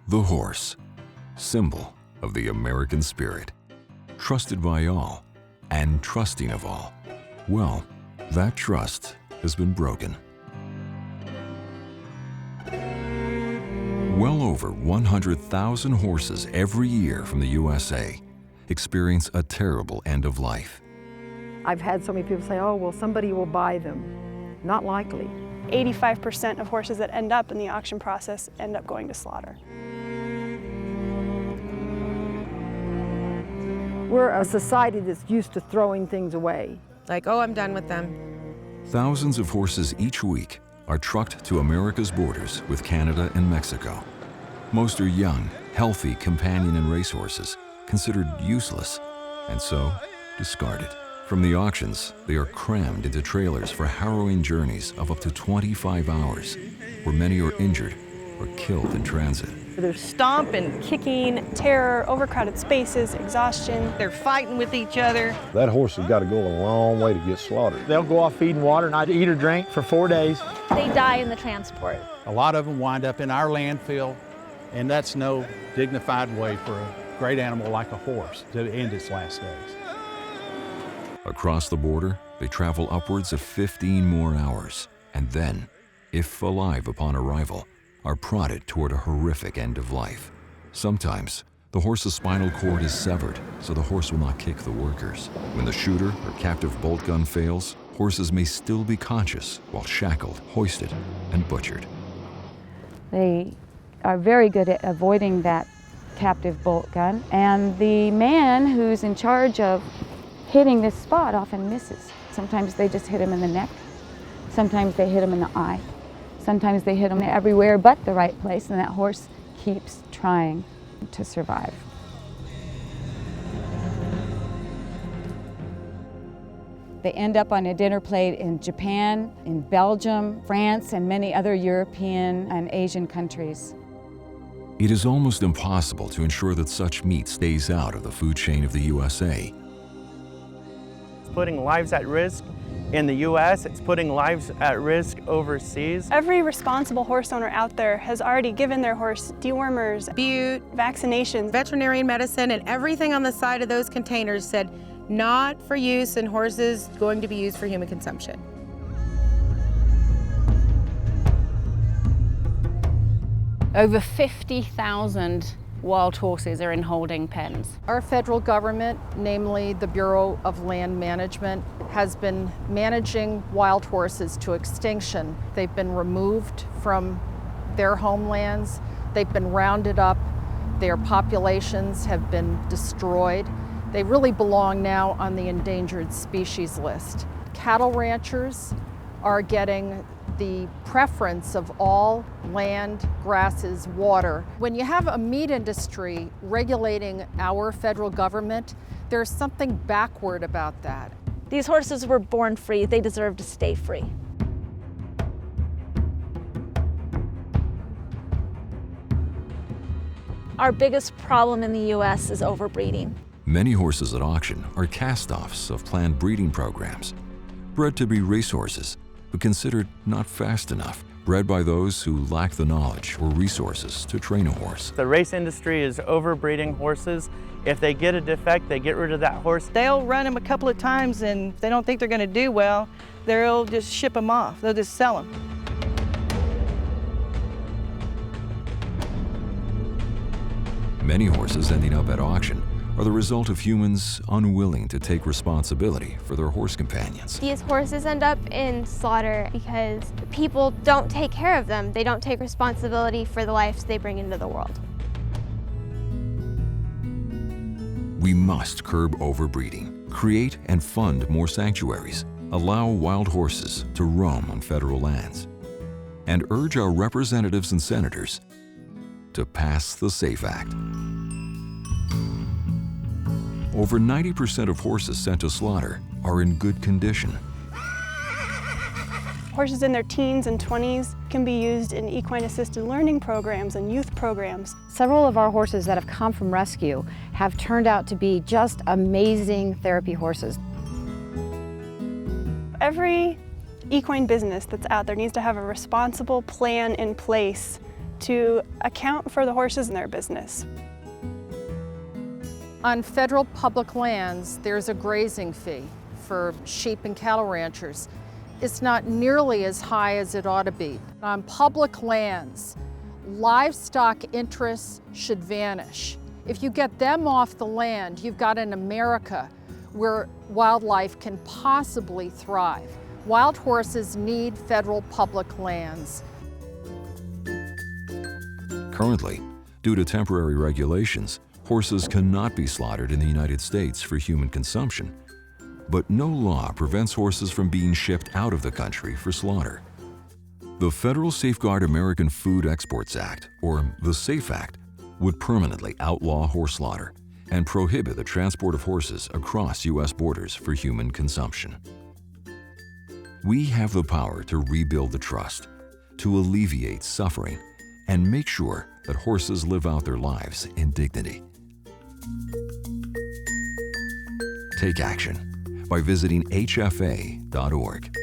The horse, symbol of the American spirit, trusted by all and trusting of all. Well, that trust has been broken. Well over 100,000 horses every year from the USA experience a terrible end of life. I've had so many people say, oh, well, somebody will buy them. Not likely. 85% of horses that end up in the auction process end up going to slaughter. We're a society that's used to throwing things away. Like, oh, I'm done with them. Thousands of horses each week are trucked to America's borders with Canada and Mexico. Most are young, healthy companion and racehorses, considered useless, and so discarded. From the auctions, they are crammed into trailers for harrowing journeys of up to 25 hours, where many are injured or killed in transit. There's stomping, kicking, terror, overcrowded spaces, exhaustion. They're fighting with each other. That horse has got to go a long way to get slaughtered. They'll go off feeding water, not eat or drink for 4 days. They die in the transport. A lot of them wind up in our landfill, and that's no dignified way for a great animal like a horse to end its last days. Across the border, they travel upwards of 15 more hours, and then, if alive upon arrival, are prodded toward a horrific end of life. Sometimes, the horse's spinal cord is severed, so the horse will not kick the workers. When the shooter or captive bolt gun fails, horses may still be conscious while shackled, hoisted, and butchered. They are very good at avoiding that captive bolt gun, and the man who's in charge of hitting this spot often misses. Sometimes they just hit him in the neck, sometimes they hit him in the eye, sometimes they hit him everywhere but the right place, and that horse keeps trying to survive. They end up on a dinner plate in Japan, in Belgium, France, and many other European and Asian countries. It is almost impossible to ensure that such meat stays out of the food chain of the USA. It's putting lives at risk in the U.S., it's putting lives at risk overseas. Every responsible horse owner out there has already given their horse dewormers, bute, vaccinations, Veterinary medicine, and everything on the side of those containers said, not for use in horses, going to be used for human consumption. Over 50,000 wild horses are in holding pens. Our federal government, namely the Bureau of Land Management, has been managing wild horses to extinction. They've been removed from their homelands, they've been rounded up, their populations have been destroyed. They really belong now on the endangered species list. Cattle ranchers are getting the preference of all land, grasses, water. When you have a meat industry regulating our federal government, there's something backward about that. These horses were born free. They deserve to stay free. Our biggest problem in the U.S. is overbreeding. Many horses at auction are cast-offs of planned breeding programs, bred to be racehorses, but considered not fast enough, bred by those who lack the knowledge or resources to train a horse. The race industry is overbreeding horses. If they get a defect, they get rid of that horse. They'll run them a couple of times, and if they don't think they're going to do well, they'll just ship them off. They'll just sell them. Many horses ending up at auction are the result of humans unwilling to take responsibility for their horse companions. These horses end up in slaughter because people don't take care of them. They don't take responsibility for the lives they bring into the world. We must curb overbreeding, create and fund more sanctuaries, allow wild horses to roam on federal lands, and urge our representatives and senators to pass the SAFE Act. Over 90% of horses sent to slaughter are in good condition. Horses in their teens and 20s can be used in equine-assisted learning programs and youth programs. Several of our horses that have come from rescue have turned out to be just amazing therapy horses. Every equine business that's out there needs to have a responsible plan in place to account for the horses in their business. On federal public lands, there's a grazing fee for sheep and cattle ranchers. It's not nearly as high as it ought to be. On public lands, livestock interests should vanish. If you get them off the land, you've got an America where wildlife can possibly thrive. Wild horses need federal public lands. Currently, due to temporary regulations, horses cannot be slaughtered in the United States for human consumption. But no law prevents horses from being shipped out of the country for slaughter. The Federal Safeguard American Food Exports Act, or the SAFE Act, would permanently outlaw horse slaughter and prohibit the transport of horses across U.S. borders for human consumption. We have the power to rebuild the trust, to alleviate suffering, and make sure that horses live out their lives in dignity. Take action by visiting hfa.org.